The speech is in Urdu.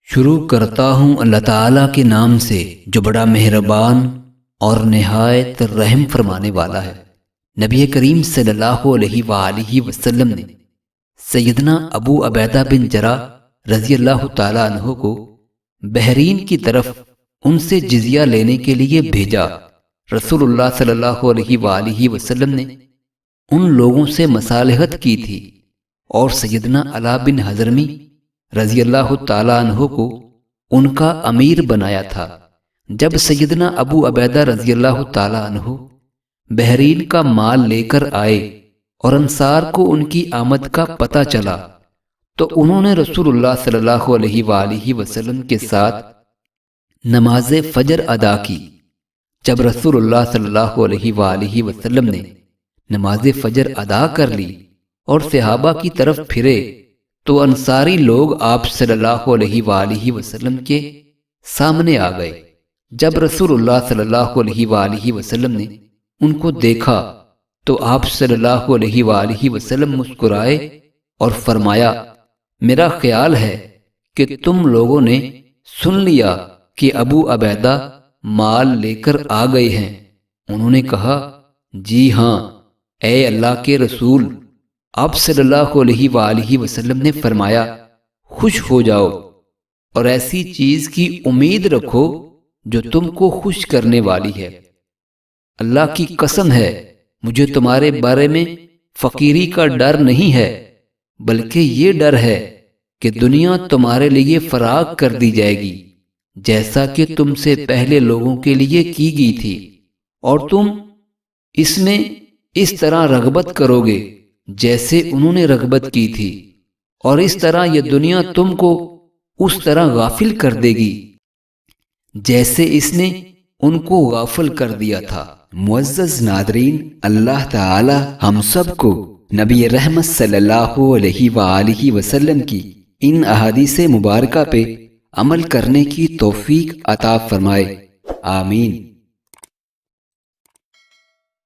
شروع کرتا ہوں اللہ تعالیٰ کے نام سے جو بڑا مہربان اور نہایت رحم فرمانے والا ہے۔ نبی کریم صلی اللہ علیہ وآلہ وسلم نے سیدنا ابو عبیدہ بن جراح رضی اللہ تعالیٰ عنہ کو بحرین کی طرف ان سے جزیہ لینے کے لیے بھیجا۔ رسول اللہ صلی اللہ علیہ وآلہ وسلم نے ان لوگوں سے مصالحت کی تھی اور سیدنا علا بن حضرمی رضی اللہ تعالیٰ عنہ کو ان کا امیر بنایا تھا۔ جب سیدنا ابو عبیدہ رضی اللہ تعالیٰ عنہ بحرین کا مال لے کر آئے اور انصار کو ان کی آمد کا پتہ چلا تو انہوں نے رسول اللہ صلی اللہ علیہ وآلہ وسلم کے ساتھ نماز فجر ادا کی۔ جب رسول اللہ صلی اللہ علیہ وآلہ وسلم نے نماز فجر ادا کر لی اور صحابہ کی طرف پھرے تو انصاری لوگ آپ صلی اللہ علیہ وآلہ وسلم کے سامنے آ گئے۔ جب رسول اللہ صلی اللہ علیہ وآلہ وسلم نے ان کو دیکھا تو آپ صلی اللہ علیہ وآلہ وسلم مسکرائے اور فرمایا، میرا خیال ہے کہ تم لوگوں نے سن لیا کہ ابو عبیدہ مال لے کر آ گئے ہیں۔ انہوں نے کہا، جی ہاں اے اللہ کے رسول۔ آپ صلی اللہ علیہ وآلہ وسلم نے فرمایا، خوش ہو جاؤ اور ایسی چیز کی امید رکھو جو تم کو خوش کرنے والی ہے۔ اللہ کی قسم ہے مجھے تمہارے بارے میں فقیری کا ڈر نہیں ہے، بلکہ یہ ڈر ہے کہ دنیا تمہارے لیے فراغ کر دی جائے گی جیسا کہ تم سے پہلے لوگوں کے لیے کی گئی تھی، اور تم اس میں اس طرح رغبت کرو گے جیسے انہوں نے رغبت کی تھی، اور اس طرح یہ دنیا تم کو اس طرح غافل کر دے گی جیسے اس نے ان کو غافل کر دیا تھا۔ معزز ناظرین، اللہ تعالی ہم سب کو نبی رحمت صلی اللہ علیہ وآلہ وسلم کی ان احادیث مبارکہ پہ عمل کرنے کی توفیق عطا فرمائے، آمین۔